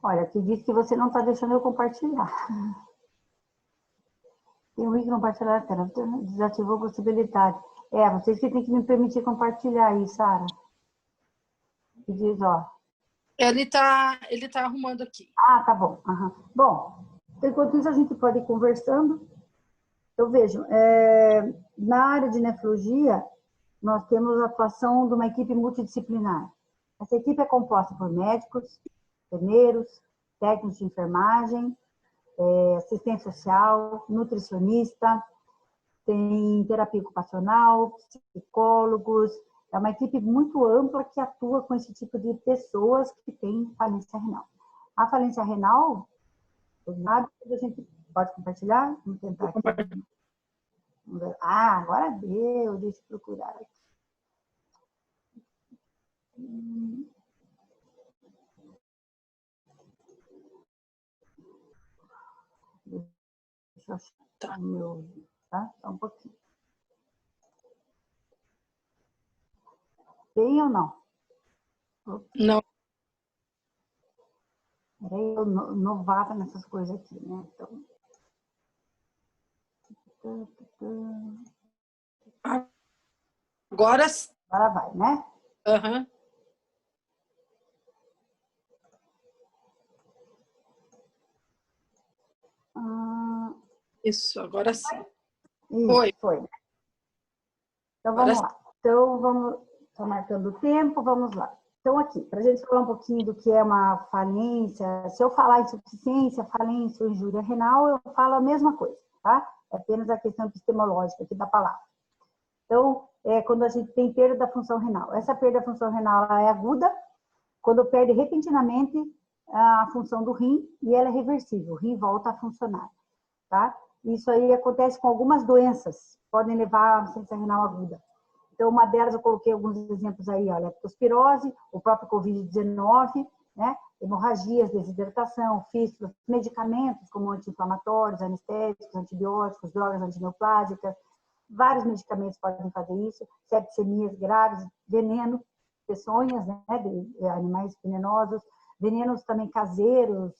Olha, aqui diz que você não está deixando eu compartilhar. Tem um link compartilhar a tela. Desativou a possibilidade. Vocês que têm que me permitir compartilhar aí, Sara. Que diz, ó. Ele tá arrumando aqui. Ah, tá bom. Uhum. Bom, enquanto isso a gente pode ir conversando. Eu vejo, na área de nefrologia, nós temos a atuação de uma equipe multidisciplinar. Essa equipe é composta por médicos, enfermeiros, técnicos de enfermagem, assistente social, nutricionista, tem terapia ocupacional, psicólogos. É uma equipe muito ampla que atua com esse tipo de pessoas que têm falência renal. A falência renal, a gente pode compartilhar? Vamos tentar aqui. Ah, agora deu, deixa eu procurar aqui. Deixa eu achar o meu, tá? Só um pouquinho. Tem ou não? Não. Peraí, eu novata nessas coisas aqui, né? Então... Agora vai, né? Uhum. Isso, agora sim. Isso, foi. Então, vamos lá. Então, estou marcando o tempo, vamos lá. Então, aqui, para a gente falar um pouquinho do que é uma falência, se eu falar insuficiência, falência ou injúria renal, eu falo a mesma coisa, tá? É apenas a questão epistemológica aqui da palavra. Então, quando a gente tem perda da função renal. Essa perda da função renal ela é aguda, quando perde repentinamente a função do rim, e ela é reversível, o rim volta a funcionar, tá? Isso aí acontece com algumas doenças, podem levar à insuficiência renal aguda. Então, uma delas, eu coloquei alguns exemplos aí, olha, leptospirose, o próprio Covid-19, né? Hemorragias, desidratação, fístulas, medicamentos como anti-inflamatórios, anestésicos, antibióticos, drogas antineoplásicas, vários medicamentos podem fazer isso, septicemias graves, veneno, peçonhas, né, de animais venenosos, venenos também caseiros,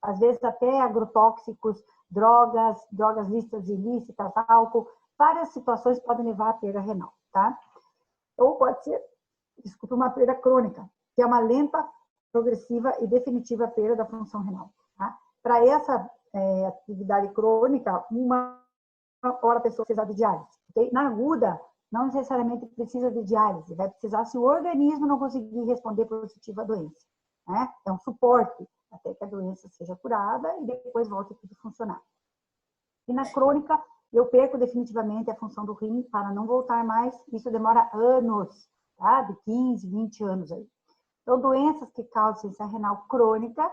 às vezes até agrotóxicos, drogas lícitas e ilícitas, álcool, várias situações podem levar à perda renal, tá? Ou pode ser, desculpa, uma perda crônica, que é uma lenta, progressiva e definitiva perda da função renal, tá? Para essa atividade crônica, uma hora a pessoa precisa de diálise, okay? Na aguda, não necessariamente precisa de diálise, vai precisar se o organismo não conseguir responder positivo à doença, né? É um suporte até que a doença seja curada e depois volte tudo a funcionar. E na crônica, eu perco definitivamente a função do rim para não voltar mais, isso demora anos, tá? De 15, 20 anos aí. Então, doenças que causam insuficiência renal crônica,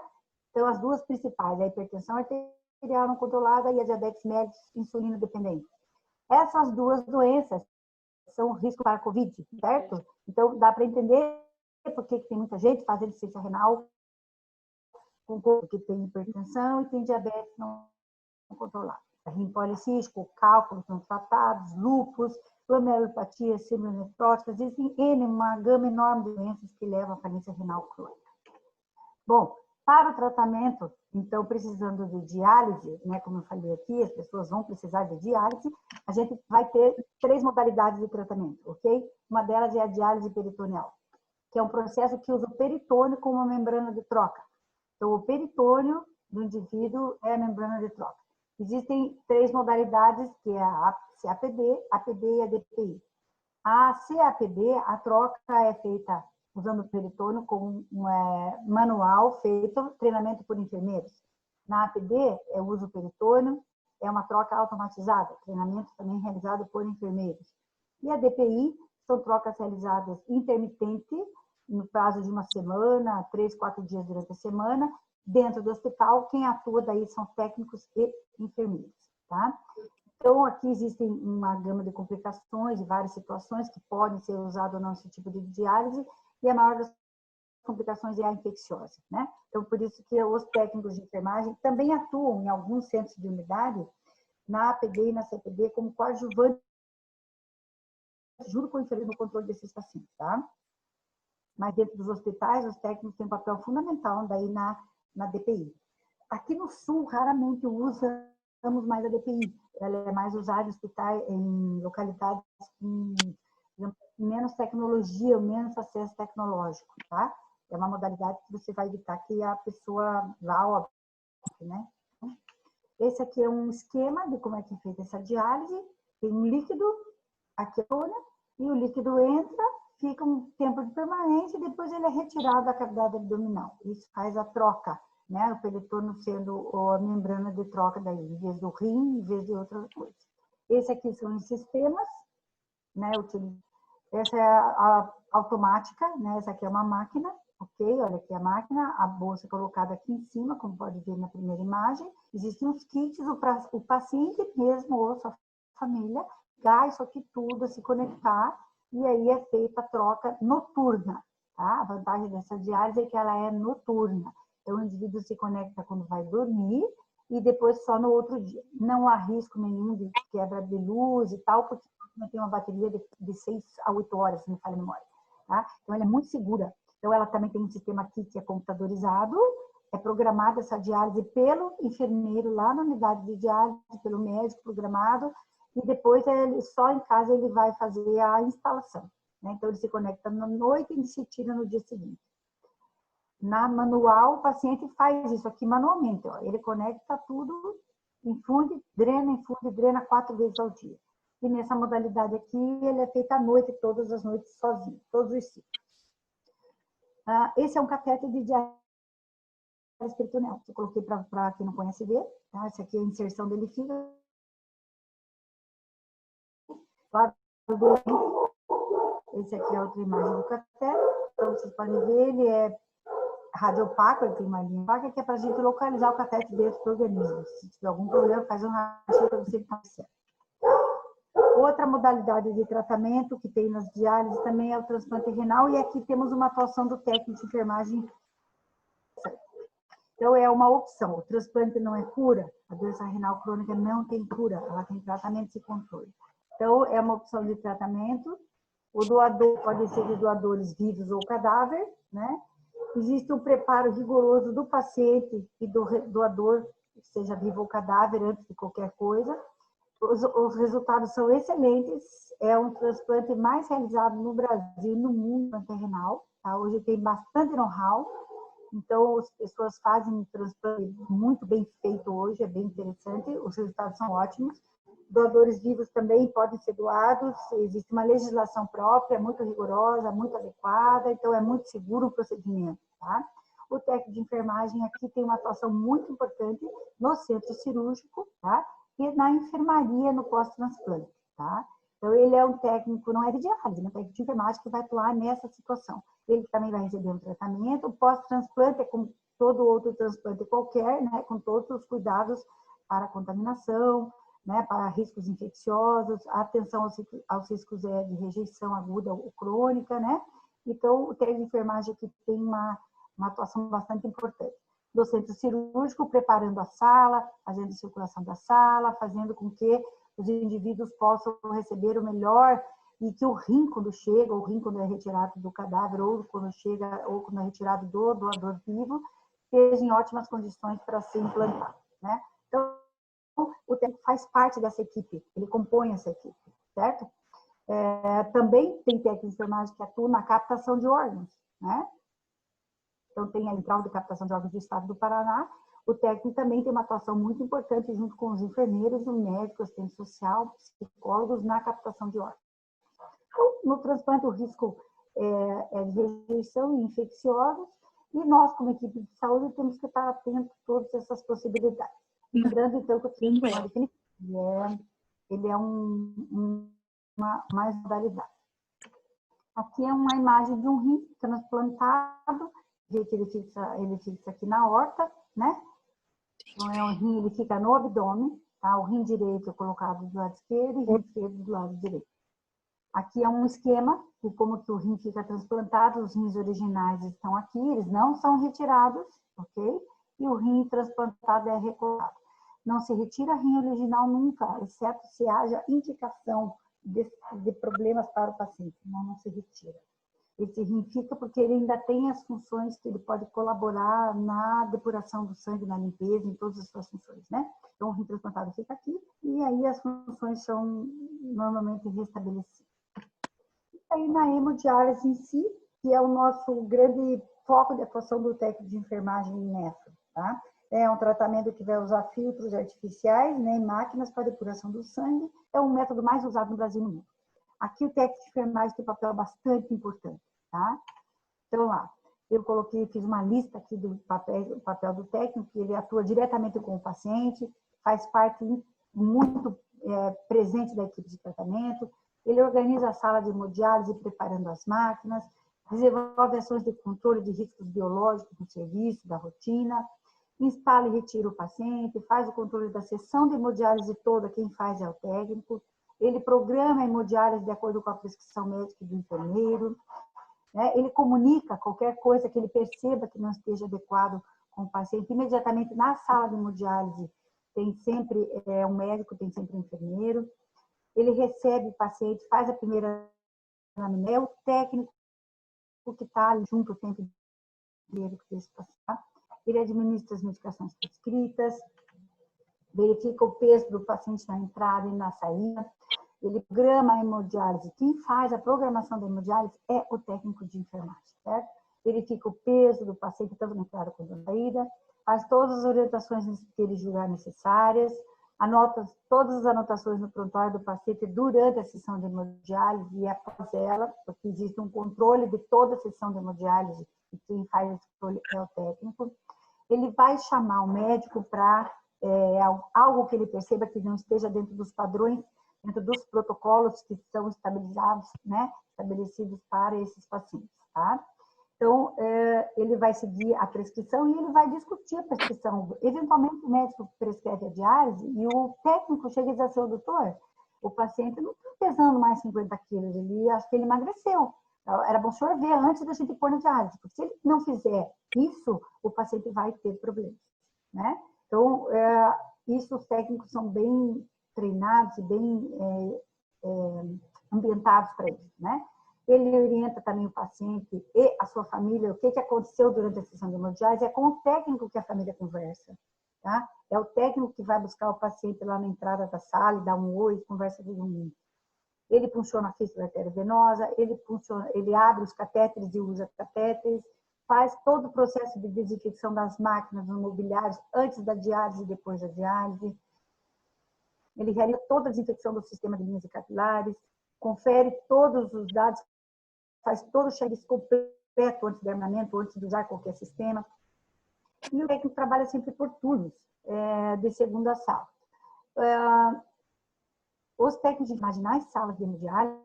são as duas principais, a hipertensão arterial não controlada e a diabetes mellitus insulina dependente. Essas duas doenças são risco para a Covid, certo? Então, dá para entender por que tem muita gente fazendo insuficiência renal porque tem hipertensão e tem diabetes não controlada. Rim policístico, cálculos não tratados, lúpus, glomerulopatia, síndrome nefrótica, existem uma gama enorme de doenças que levam à falência renal crônica. Bom, para o tratamento, então, precisando de diálise, né, como eu falei aqui, as pessoas vão precisar de diálise, a gente vai ter 3 modalidades de tratamento, ok? Uma delas é a diálise peritoneal, que é um processo que usa o peritônio como uma membrana de troca. Então, o peritônio do indivíduo é a membrana de troca. Existem 3 modalidades, que é a CAPD, APD e a DPI. A CAPD, a troca é feita usando o peritônio com um manual feito, treinamento por enfermeiros. Na APD, eu uso o peritônio, é uma troca automatizada, treinamento também realizado por enfermeiros. E a DPI são trocas realizadas intermitente, no prazo de uma semana, 3, 4 dias durante a semana, dentro do hospital. Quem atua daí são técnicos e enfermeiros, tá? Então, aqui existem uma gama de complicações e várias situações que podem ser usadas ou não esse tipo de diálise, e a maior das complicações é a infecciosa, né? Então, por isso que os técnicos de enfermagem também atuam em alguns centros de unidade, na APD e na CPD, como coadjuvante, junto com o enfermeiro no controle desses pacientes, tá? Mas dentro dos hospitais, os técnicos têm um papel fundamental daí na DPI. Aqui no Sul, raramente usamos mais a DPI. Ela é mais usada em hospitais, em localidades com menos tecnologia, menos acesso tecnológico, tá? É uma modalidade que você vai evitar que a pessoa vá ao óbito, né? Esse aqui é um esquema de como é que é feita essa diálise. Tem um líquido, aqui e o líquido entra, fica um tempo de permanência e depois ele é retirado da cavidade abdominal. Isso faz a troca, né? O peritorno sendo a membrana de troca daí, em vez do rim, em vez de outra coisa. Esse aqui são os sistemas, né? Essa é a automática, né? Essa aqui é uma máquina, ok? Olha aqui a máquina, a bolsa colocada aqui em cima, como pode ver na primeira imagem. Existem os kits, o paciente mesmo ou sua família, dá isso aqui tudo a se conectar e aí é feita a troca noturna, tá? A vantagem dessa diálise é que ela é noturna. Então, o indivíduo se conecta quando vai dormir e depois só no outro dia. Não há risco nenhum de quebra de luz e tal, porque tem uma bateria de 6 a 8 horas, se não me falha a memória, tá? Então, ela é muito segura. Então, ela também tem um sistema aqui que é computadorizado, é programada essa diálise pelo enfermeiro lá na unidade de diálise, pelo médico programado, e depois ele, só em casa ele vai fazer a instalação, né? Então, ele se conecta na noite e se tira no dia seguinte. Na manual, o paciente faz isso aqui manualmente, ó. Ele conecta tudo, infunde, drena 4 vezes ao dia. E nessa modalidade aqui, ele é feito à noite, todas as noites sozinho, todos os ciclos. Esse é um catéter de diálise peritoneal. Eu coloquei para quem não conhece ver, tá? Essa aqui é a inserção dele fica. Esse aqui é outra imagem do catéter. Então, vocês podem ver, ele é radiopaco, ele tem uma linha opaca, que é para a gente localizar o catéter dentro do organismo. Se tiver algum problema, faz um raio para você estar certo. Outra modalidade de tratamento que tem nas diálises também é o transplante renal, e aqui temos uma atuação do técnico de enfermagem. Então, é uma opção. O transplante não é cura, a doença renal crônica não tem cura, ela tem tratamento e controle. Então, é uma opção de tratamento. O doador pode ser de doadores vivos ou cadáver, né? Existe um preparo rigoroso do paciente e do doador, seja vivo ou cadáver, antes de qualquer coisa. Os resultados são excelentes. É um transplante mais realizado no Brasil e no mundo renal. Tá? Hoje tem bastante know-how. Então, as pessoas fazem um transplante muito bem feito hoje, é bem interessante. Os resultados são ótimos. Doadores vivos também podem ser doados. Existe uma legislação própria, muito rigorosa, muito adequada. Então, é muito seguro o procedimento, tá? O técnico de enfermagem aqui tem uma atuação muito importante no centro cirúrgico, tá? E na enfermaria no pós-transplante, tá? Então, ele é um técnico, não é de diálise, é um técnico de enfermagem que vai atuar nessa situação. Ele também vai receber um tratamento. O pós-transplante é como todo outro transplante qualquer, né? Com todos os cuidados para a contaminação, né? Para riscos infecciosos, a atenção aos riscos de rejeição aguda ou crônica, né? Então, o técnico de enfermagem aqui tem uma atuação bastante importante. Do centro cirúrgico, preparando a sala, fazendo circulação da sala, fazendo com que os indivíduos possam receber o melhor e que o rim, quando chega, o rim quando é retirado do cadáver, ou quando chega, ou quando é retirado do doador vivo, esteja em ótimas condições para ser implantado, né? Então, o técnico faz parte dessa equipe, ele compõe essa equipe, certo? Também tem técnicos de enfermagem que atuam na captação de órgãos, né? Então, tem a Central de Captação de Órgãos do Estado do Paraná. O técnico também tem uma atuação muito importante junto com os enfermeiros, o médico, assistente social, psicólogos na captação de órgãos. Então, no transplante, o risco é de rejeição e infecciosos, e nós, como equipe de saúde, temos que estar atentos a todas essas possibilidades. Lembrando, então, que o transplante ele é uma modalidade. Aqui é uma imagem de um rim transplantado, que ele fixa aqui na horta, né? Então, é um rim, ele fica no abdômen, tá? O rim direito é colocado do lado esquerdo e o rim esquerdo do lado direito. Aqui é um esquema de como que o rim fica transplantado, os rins originais estão aqui, eles não são retirados, ok? E o rim transplantado é recolocado. Não se retira rim original nunca, exceto se haja indicação de problemas para o paciente, não se retira. Esse rim fica porque ele ainda tem as funções que ele pode colaborar na depuração do sangue, na limpeza, em todas as suas funções, né? Então, o rim transplantado fica aqui e aí as funções são normalmente restabelecidas. E aí, na hemodiálise em si, que é o nosso grande foco de atuação do técnico de enfermagem nessa, tá? É um tratamento que vai usar filtros artificiais, né, e máquinas para depuração do sangue. É o método mais usado no Brasil e no mundo. Aqui o técnico de enfermagem tem um papel bastante importante, tá? Então, lá, eu coloquei, fiz uma lista aqui do papel do técnico, que ele atua diretamente com o paciente, faz parte muito presente da equipe de tratamento, ele organiza a sala de hemodiálise, preparando as máquinas, desenvolve ações de controle de riscos biológicos no serviço, da rotina, instala e retira o paciente, faz o controle da sessão de hemodiálise toda, quem faz é o técnico, ele programa a hemodiálise de acordo com a prescrição médica do enfermeiro, né? Ele comunica qualquer coisa que ele perceba que não esteja adequado com o paciente, imediatamente na sala de hemodiálise tem sempre um médico, tem sempre um enfermeiro, ele recebe o paciente, faz a primeira anamnese, é o técnico que está ali junto o tempo inteiro com esse paciente, ele administra as medicações prescritas, verifica o peso do paciente na entrada e na saída, ele programa a hemodiálise. Quem faz a programação da hemodiálise é o técnico de enfermagem, certo? Verifica o peso do paciente, tanto na entrada quanto na saída, faz todas as orientações que ele julgar necessárias, anota todas as anotações no prontuário do paciente durante a sessão de hemodiálise e após ela, porque existe um controle de toda a sessão de hemodiálise e quem faz esse controle é o técnico. Ele vai chamar o médico para algo que ele perceba que não esteja dentro dos padrões, dentro dos protocolos que são estabilizados, né, estabelecidos para esses pacientes, tá? Então, ele vai seguir a prescrição e ele vai discutir a prescrição. Eventualmente, o médico prescreve a diálise e o técnico chega e diz assim, doutor, o paciente não está pesando mais 50 quilos, acho que ele emagreceu. Era bom o senhor ver antes da gente pôr na diálise, porque se ele não fizer isso, o paciente vai ter problemas, né? Então, isso os técnicos são bem treinados e bem ambientados para isso, né? Ele orienta também o paciente e a sua família, o que aconteceu durante a sessão de hemodiálise, é com o técnico que a família conversa, tá? É o técnico que vai buscar o paciente lá na entrada da sala, dá um oi, conversa com mundo. Ele funciona a fístula arteriovenosa, ele abre os catéteres e usa catéteres, faz todo o processo de desinfecção das máquinas, dos mobiliários, antes da diálise e depois da diálise. Ele realiza toda a desinfecção do sistema de linhas e capilares, confere todos os dados, faz todo o checklist completo antes do armamento, antes de usar qualquer sistema. E o técnico trabalha sempre por turnos, de segunda a sábado. Os técnicos de imaginar as salas de hemodiálise,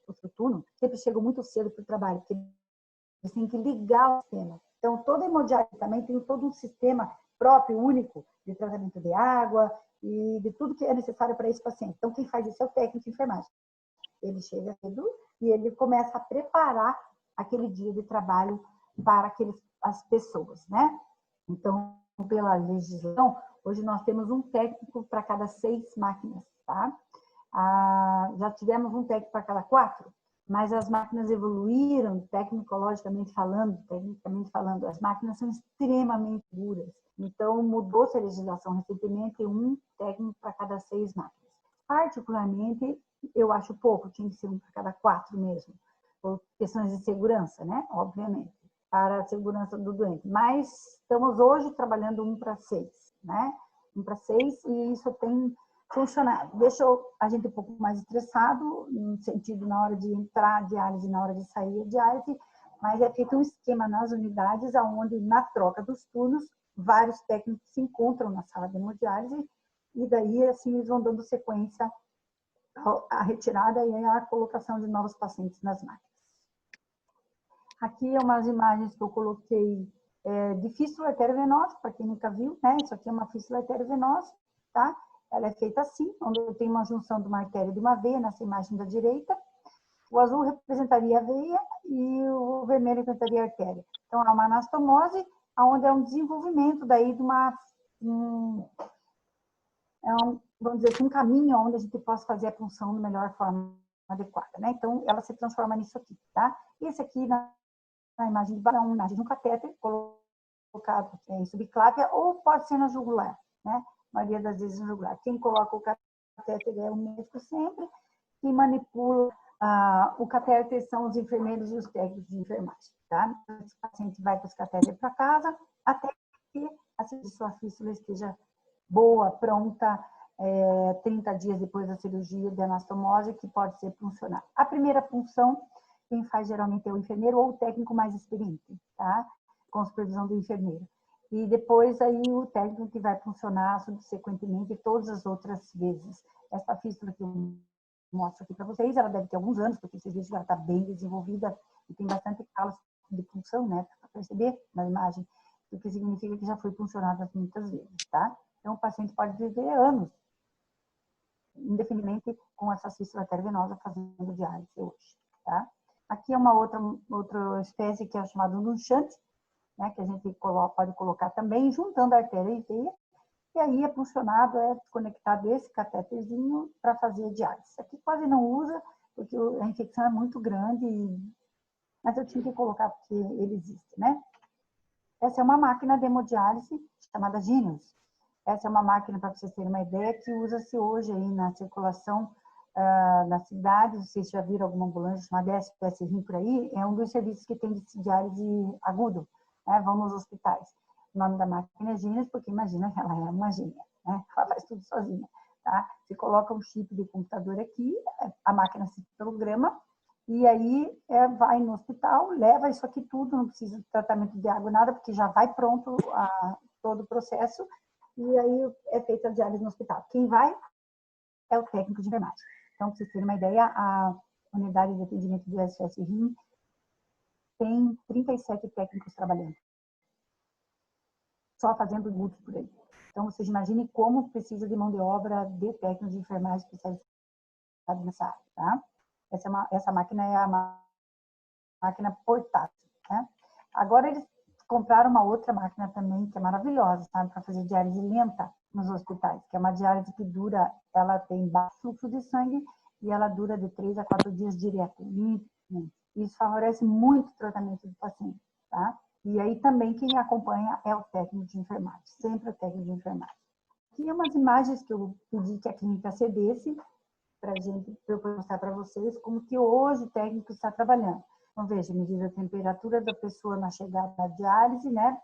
o turno, sempre chegam muito cedo para o trabalho, porque eles têm que ligar o sistema. Então, toda hemodiálise também tem todo um sistema próprio, único, de tratamento de água e de tudo que é necessário para esse paciente. Então, quem faz isso é o técnico de enfermagem. Ele chega cedo e ele começa a preparar aquele dia de trabalho para as pessoas, né? Então, pela legislação, hoje nós temos um técnico para cada 6 máquinas, tá? Já tivemos um técnico para cada 4, mas as máquinas evoluíram, tecnicamente falando, as máquinas são extremamente duras. Então, mudou-se a legislação recentemente, um técnico para cada 6 máquinas. Particularmente, eu acho pouco, tinha que ser um para cada 4 mesmo, por questões de segurança, né? Obviamente, para a segurança do doente. Mas estamos hoje trabalhando 1 para 6, né? 1 para 6 e isso tem funcionado. Deixou a gente um pouco mais estressado, no sentido na hora de entrar a diálise e na hora de sair a diálise, mas é feito um esquema nas unidades, onde na troca dos turnos, vários técnicos se encontram na sala de hemodiálise e daí, assim, eles vão dando sequência à retirada e à colocação de novos pacientes nas máquinas. Aqui é umas imagens que eu coloquei de fístula arteriovenosa, para quem nunca viu, né? Isso aqui é uma fístula arteriovenosa, tá? Ela é feita assim, onde eu tenho uma junção de uma artéria e de uma veia, nessa imagem da direita. O azul representaria a veia e o vermelho representaria a artéria. Então, é uma anastomose, onde é um desenvolvimento daí de vamos dizer assim, um caminho onde a gente possa fazer a punção da melhor forma adequada, né? Então, ela se transforma nisso aqui, tá? Esse aqui, na imagem de baixo, é uma imagem de um catéter colocado em subclávia ou pode ser na jugular, né? A maioria das vezes na jugular. Quem coloca o catéter é o médico sempre, quem manipula o catéter são os enfermeiros e os técnicos de enfermagem, tá? Esse paciente vai com os catéter para casa até que a sua fístula esteja boa, pronta, 30 dias depois da cirurgia de anastomose, que pode ser puncionar. A primeira punção, quem faz geralmente é o enfermeiro ou o técnico mais experiente, tá? Com supervisão do enfermeiro. E depois aí o técnico que vai funcionar subsequentemente todas as outras vezes. Essa fístula que eu mostro aqui para vocês, ela deve ter alguns anos, porque vocês veem que ela está bem desenvolvida e tem bastante calos de punção, né? Para perceber na imagem, o que significa que já foi puncionada muitas vezes, tá? Então o paciente pode viver anos indefinidamente com essa fístula arteriovenosa fazendo diálise hoje, tá? Aqui é uma outra espécie que é chamada luxante, né, que a gente pode colocar também, juntando a artéria e veia, e aí é funcionado, é conectado esse catéterzinho para fazer diálise. Aqui quase não usa, porque a infecção é muito grande, mas eu tinha que colocar porque ele existe, né? Essa é uma máquina de hemodiálise chamada Genius. Essa é uma máquina, para vocês terem uma ideia, que usa-se hoje aí na circulação na cidade. Vocês já viram alguma ambulância chamada SOS Rim por aí? É um dos serviços que tem de diálise agudo, né? Vão nos hospitais. O nome da máquina é Genius, porque imagina que ela é uma gênia, né? Ela faz tudo sozinha, tá? Você coloca um chip de computador aqui, a máquina se programa, e aí vai no hospital, leva isso aqui tudo, não precisa de tratamento de água, nada, porque já vai pronto todo o processo, e aí é feita a diálise no hospital. Quem vai é o técnico de enfermagem. Então, para vocês terem uma ideia, a unidade de atendimento do SOS Rim tem 37 técnicos trabalhando, só fazendo luto por aí. Então, vocês imaginem como precisa de mão de obra de técnicos de enfermagem especializados nessa área, tá? Essa máquina é a máquina portátil, né? Agora, eles compraram uma outra máquina também, que é maravilhosa, sabe? Para fazer diálise lenta nos hospitais, que é uma diálise que dura, ela tem baixo fluxo de sangue e ela dura de 3 a 4 dias direto. Isso favorece muito o tratamento do paciente, tá? E aí também quem acompanha é o técnico de enfermagem, sempre o técnico de enfermagem. Aqui umas imagens que eu pedi que a clínica cedesse para eu mostrar para vocês como que hoje o técnico está trabalhando. Então, veja, medida a temperatura da pessoa na chegada da diálise, né?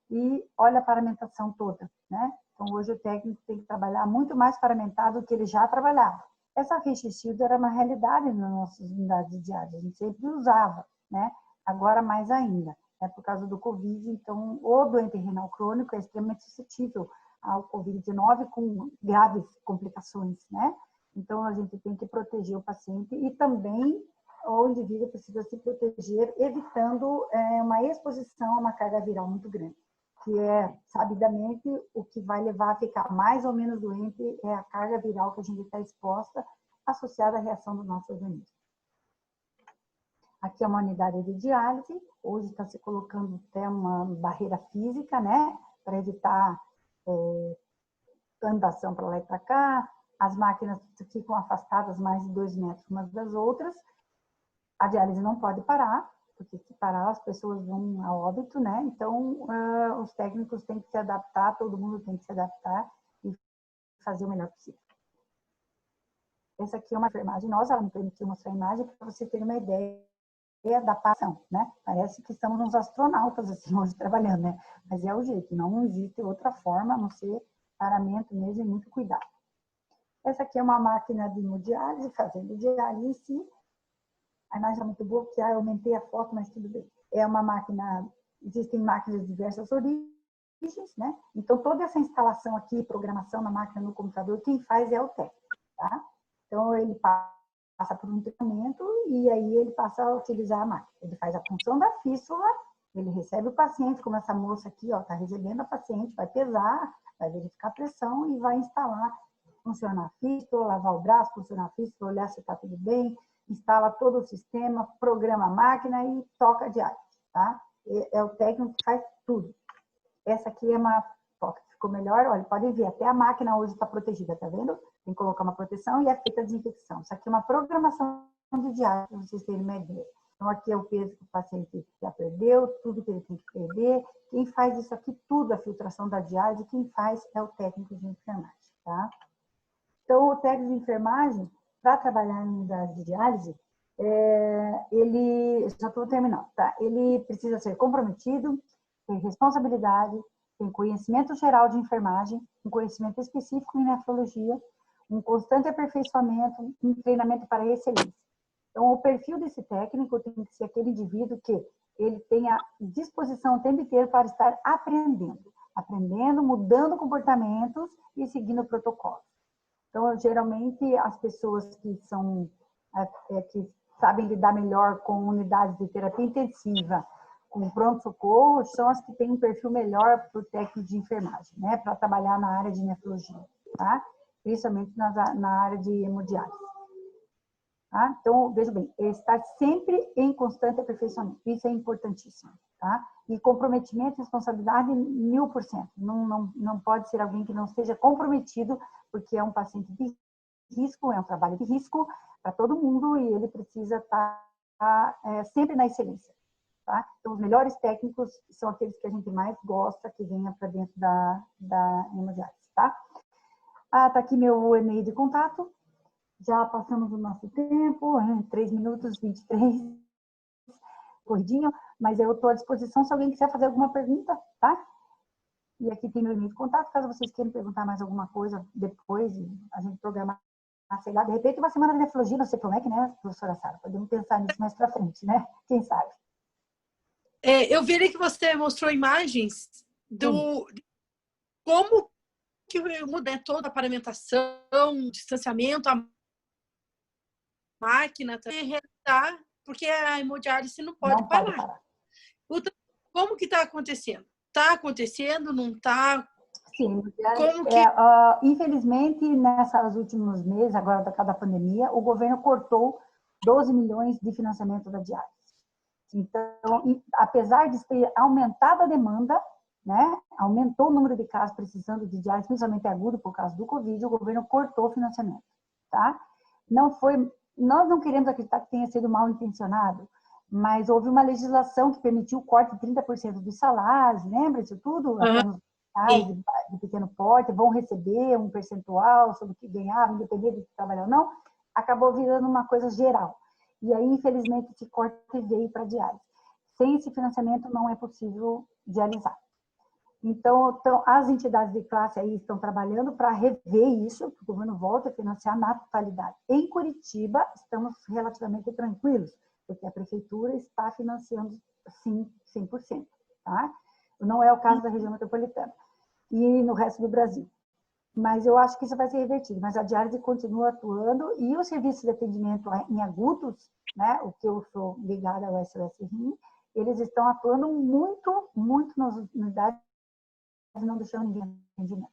E olha a paramentação toda, né? Então, hoje o técnico tem que trabalhar muito mais paramentado do que ele já trabalhava. Essa face shield era uma realidade nas nossas unidades de diálise, a gente sempre usava, né? Agora mais ainda, né? Por causa do Covid, então, o doente renal crônico é extremamente suscetível ao Covid-19 com graves complicações, né? Então, a gente tem que proteger o paciente e também o indivíduo precisa se proteger, evitando uma exposição a uma carga viral muito grande, que é, sabidamente, o que vai levar a ficar mais ou menos doente é a carga viral que a gente está exposta, associada à reação do nosso organismo. Aqui é uma unidade de diálise, hoje está se colocando até uma barreira física, né, para evitar andação para lá e para cá, as máquinas ficam afastadas mais de 2 metros umas das outras. A diálise não pode parar, porque se parar as pessoas vão a óbito, né? Então, os técnicos têm que se adaptar, todo mundo tem que se adaptar e fazer o melhor possível. Essa aqui é uma enfermagem nossa, ela me permitiu mostrar a imagem para você ter uma ideia da passão, né? Parece que estamos uns astronautas assim hoje trabalhando, né? Mas é o jeito, não existe outra forma a não ser paramento mesmo e muito cuidado. Essa aqui é uma máquina de hemodiálise, fazendo diálise em si. A imagem é muito boa, porque eu aumentei a foto, mas tudo bem. É uma máquina, existem máquinas de diversas origens, né? Então, toda essa instalação aqui, programação na máquina, no computador, quem faz é o técnico, tá? Então, ele passa por um treinamento e aí ele passa a utilizar a máquina. Ele faz a punção da fístula, ele recebe o paciente, como essa moça aqui, ó, tá recebendo a paciente, vai pesar, vai verificar a pressão e vai instalar, funcionar a fístula, lavar o braço, funcionar a fístula, olhar se está tudo bem, instala todo o sistema, programa a máquina e toca a diálise, tá? É o técnico que faz tudo. Essa aqui é uma foto que ficou melhor, olha, podem ver, até a máquina hoje está protegida, tá vendo? Tem que colocar uma proteção e é feita a desinfecção. Isso aqui é uma programação diária, para vocês terem uma ideia. Então, aqui é o peso que o paciente já perdeu, tudo que ele tem que perder. Quem faz isso aqui tudo, a filtração da diálise, quem faz é o técnico de enfermagem, tá? Então, o técnico de enfermagem, para trabalhar em unidade de diálise, ele, já estou terminando, tá? Ele precisa ser comprometido, ter responsabilidade, tem conhecimento geral de enfermagem, um conhecimento específico em nefrologia, um constante aperfeiçoamento, um treinamento para excelência. Então, o perfil desse técnico tem que ser aquele indivíduo que ele tenha disposição o tempo inteiro para estar aprendendo, mudando comportamentos e seguindo protocolos. Então, geralmente, as pessoas que são, que sabem lidar melhor com unidades de terapia intensiva, com pronto-socorro, são as que têm um perfil melhor para o técnico de enfermagem, né? Para trabalhar na área de nefrologia, tá? Principalmente na área de hemodiálise. Tá? Então, veja bem, estar sempre em constante aperfeiçoamento. Isso é importantíssimo. Tá? E comprometimento e responsabilidade, 1000%. Não pode ser alguém que não esteja comprometido, porque é um paciente de risco, é um trabalho de risco para todo mundo e ele precisa estar sempre na excelência. Tá? Então, os melhores técnicos são aqueles que a gente mais gosta, que venham para dentro da hemodiálise. Tá? Tá aqui meu e-mail de contato. Já passamos o nosso tempo, 3 minutos, 23, corridinho, mas eu estou à disposição se alguém quiser fazer alguma pergunta, tá? E aqui tem meu e-mail de contato, caso vocês queiram perguntar mais alguma coisa depois, a gente programar, sei lá, de repente uma semana de nefrologia, não sei como é que, né, professora Sara? Podemos pensar nisso mais para frente, né? Quem sabe? Eu vi que você mostrou imagens do como que muda toda a paramentação, distanciamento, a máquina também realizar, porque a hemodiálise não pode Não parar. pode parar. Como que está acontecendo? Está acontecendo, não está? Sim, Como que... infelizmente, nesses últimos meses, agora da cada pandemia, o governo cortou 12 milhões de financiamento da diálise. Então, apesar de ter aumentado a demanda, né, aumentou o número de casos precisando de diálise, principalmente agudo por causa do Covid, o governo cortou o financiamento, tá? Nós não queremos acreditar que tenha sido mal intencionado, mas houve uma legislação que permitiu o corte de 30% dos salários, lembra disso tudo? De pequeno porte, vão receber um percentual sobre o que ganhavam, independente de trabalhar ou não, acabou virando uma coisa geral. E aí, infelizmente, esse corte veio para a diálise. Sem esse financiamento, não é possível dialisar. Então, as entidades de classe aí estão trabalhando para rever isso, que o governo volta a financiar na totalidade. Em Curitiba, estamos relativamente tranquilos, porque a prefeitura está financiando, sim, 100%. Tá? Não é o caso da região metropolitana. E no resto do Brasil. Mas eu acho que isso vai ser revertido. Mas a diálise continua atuando e o serviço de atendimento em agudos, né, o que eu sou ligada ao SOS Rim, eles estão atuando muito, muito nas unidades, não deixando ninguém no atendimento.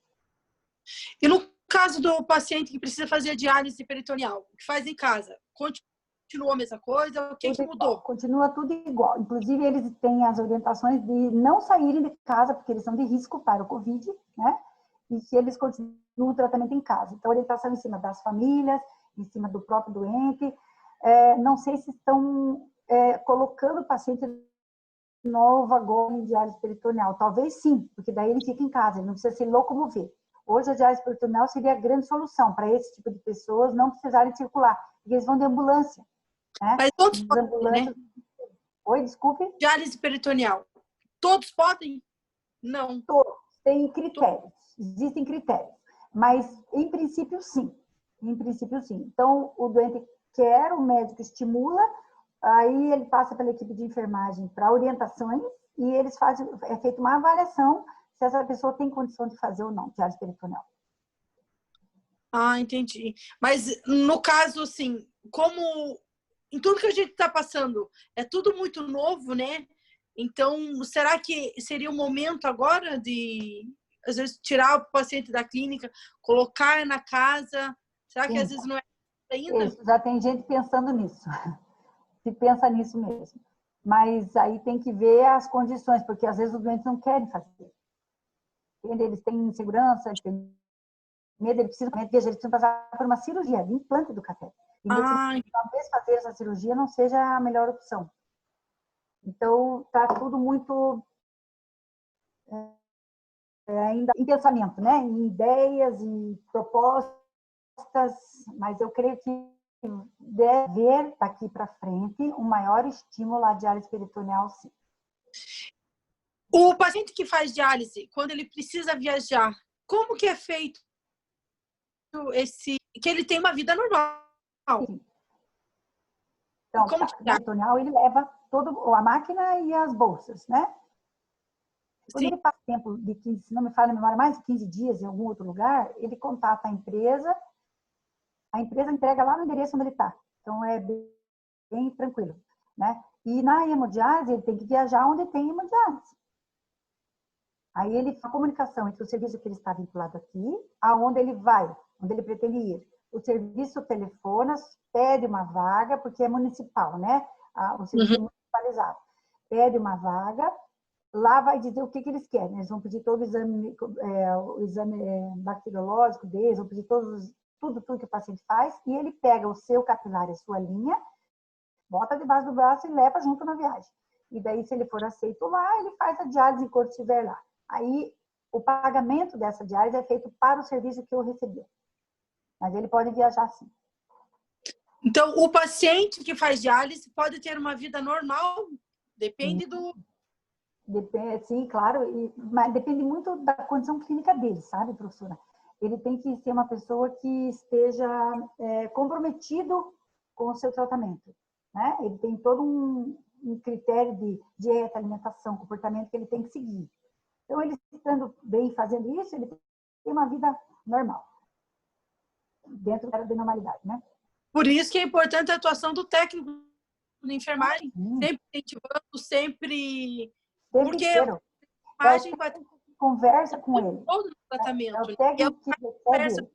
E no caso do paciente que precisa fazer diálise peritoneal, que faz em casa, continuou a mesma coisa? O que mudou? Continua tudo igual. Inclusive, eles têm as orientações de não saírem de casa, porque eles são de risco para o Covid, né? E que eles continuam o tratamento em casa. Então, orientação em cima das famílias, em cima do próprio doente. Não sei se estão colocando o paciente novo agora em diálise peritoneal. Talvez sim, porque daí ele fica em casa, ele não precisa se locomover. Hoje, a diálise peritoneal seria a grande solução para esse tipo de pessoas não precisarem circular, porque eles vão de ambulância. Né? Mas todos podem, né? Oi, desculpe? Diálise peritoneal. Todos podem? Não. Todos. Tem critérios. Existem critérios. Mas, em princípio, sim. Em princípio, sim. Então, o doente quer, o médico estimula, aí ele passa pela equipe de enfermagem para orientações e eles fazem, é feita uma avaliação se essa pessoa tem condição de fazer ou não diálise peritoneal. Entendi. Mas, no caso, assim, como em tudo que a gente está passando, é tudo muito novo, né? Então, será que seria o momento agora de, às vezes, tirar o paciente da clínica, colocar na casa? Será que, às vezes, não é ainda? Isso, já tem gente pensando nisso. Se pensa nisso mesmo. Mas aí tem que ver as condições, porque às vezes os doentes não querem fazer. Eles têm insegurança, eles têm medo, eles precisam passar por uma cirurgia de implante do catéter. talvez fazer essa cirurgia não seja a melhor opção. Então, está tudo muito ainda em pensamento, né? Em ideias e propostas, mas eu creio que deve haver daqui para frente um maior estímulo à diálise peritoneal, sim. O paciente que faz diálise, quando ele precisa viajar, como que é feito que ele tem uma vida normal? Sim. Então, o peritoneal, ele leva toda a máquina e as bolsas, né? Quando ele passa tempo de 15, se não me falha a memória, mais de 15 dias em algum outro lugar, ele contata a empresa entrega lá no endereço onde ele está. Então, é bem tranquilo, né? E na hemodiálise, ele tem que viajar onde tem hemodiálise. Aí a comunicação entre o serviço que ele está vinculado aqui, aonde ele vai, onde ele pretende ir. O serviço telefona, pede uma vaga, porque é municipal, né? O serviço é municipalizado. Pede uma vaga, lá vai dizer o que eles querem. Eles vão pedir todo o exame bacteriológico deles, vão pedir tudo que o paciente faz, e ele pega o seu capilar e a sua linha, bota debaixo do braço e leva junto na viagem. E daí, se ele for aceito lá, ele faz a diálise enquanto estiver lá. Aí, o pagamento dessa diálise é feito para o serviço que eu recebi. Mas ele pode viajar sim. Então, o paciente que faz diálise pode ter uma vida normal? Depende do... Depende, sim, claro, mas depende muito da condição clínica dele, sabe, professora? Ele tem que ser uma pessoa que esteja comprometido com o seu tratamento, né? Ele tem todo um critério de dieta, alimentação, comportamento que ele tem que seguir. Então, ele estando bem fazendo isso, ele tem uma vida normal, dentro da normalidade, né? Por isso que é importante a atuação do técnico de enfermagem, sempre incentivando, sempre... Porque a enfermagem conversa com ele. Todo o tratamento. É o técnico que recebe.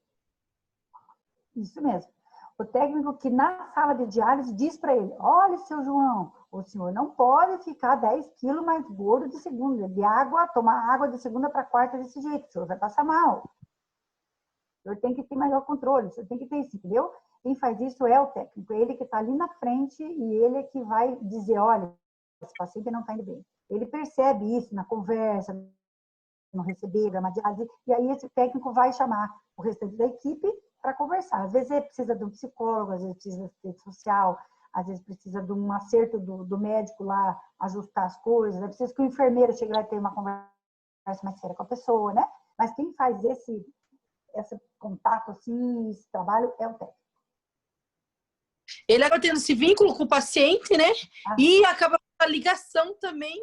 Isso mesmo. O técnico que na sala de diálise diz para ele: olha, seu João, o senhor não pode ficar 10 quilos mais gordo de segunda, de água, tomar água de segunda para quarta desse jeito, o senhor vai passar mal. O senhor tem que ter maior controle, o senhor tem que ter isso, entendeu? Quem faz isso é o técnico, é ele que está ali na frente e ele é que vai dizer: olha, esse paciente não está indo bem. Ele percebe isso na conversa, no receber, na diálise, e aí esse técnico vai chamar o restante da equipe para conversar. Às vezes precisa de um psicólogo, às vezes precisa de assistente social, às vezes precisa de um acerto do médico lá, ajustar as coisas, é preciso que o enfermeiro chegue lá e tenha uma conversa mais séria com a pessoa, né? Mas quem faz esse contato, assim, esse trabalho é o técnico. Ele acaba tendo esse vínculo com o paciente, né? E acaba a ligação também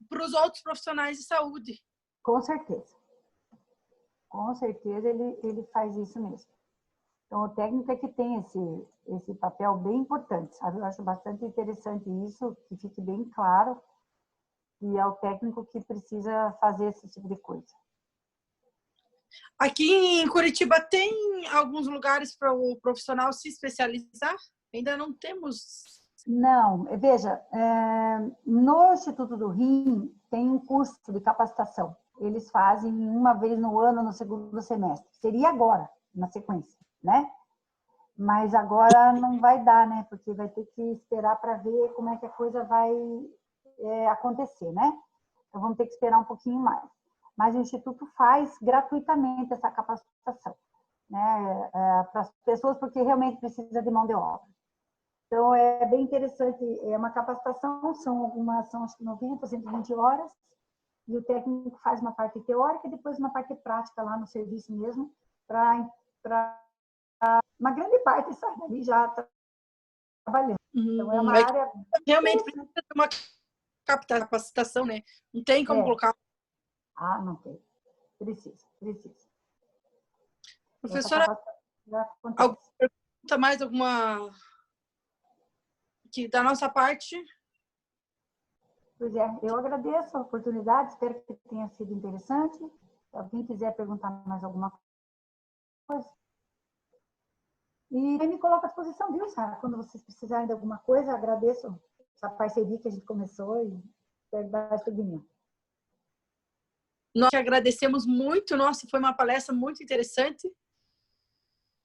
para os outros profissionais de saúde. Com certeza. Com certeza ele faz isso mesmo. Então, o técnico é que tem esse papel bem importante, sabe? Eu acho bastante interessante isso, que fique bem claro que é o técnico que precisa fazer esse tipo de coisa. Aqui em Curitiba tem alguns lugares para o profissional se especializar? Ainda não temos... Não, veja, no Instituto do Rim tem um curso de capacitação. Eles fazem uma vez no ano, no segundo semestre. Seria agora, na sequência, né? Mas agora não vai dar, né? Porque vai ter que esperar para ver como é que a coisa vai acontecer, né? Então vamos ter que esperar um pouquinho mais. Mas o Instituto faz gratuitamente essa capacitação, né? Para as pessoas, porque realmente precisa de mão de obra. Então, é bem interessante, é uma capacitação, são acho que 90, 120 horas, e o técnico faz uma parte teórica e depois uma parte prática lá no serviço mesmo, para uma grande parte sai dali já trabalhando. Então, é uma área... Realmente precisa de uma capacitação, né? Não tem como colocar... não tem. Precisa. Professora, alguma pergunta mais? Alguma... que da nossa parte? Pois é, eu agradeço a oportunidade, espero que tenha sido interessante. Se alguém quiser perguntar mais alguma coisa. E me coloco à disposição, viu, Sara? Quando vocês precisarem de alguma coisa, agradeço essa parceria que a gente começou e espero dar seguimento. Nós que agradecemos muito. Nossa, foi uma palestra muito interessante.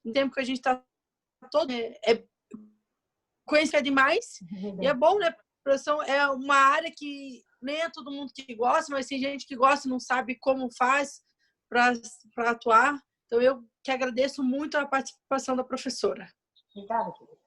No tempo que a gente está todo. Conhecer demais. E é bom, né? Produção é uma área que nem é todo mundo que gosta, mas tem gente que gosta e não sabe como faz para atuar. Então, eu que agradeço muito a participação da professora. Obrigada, querida.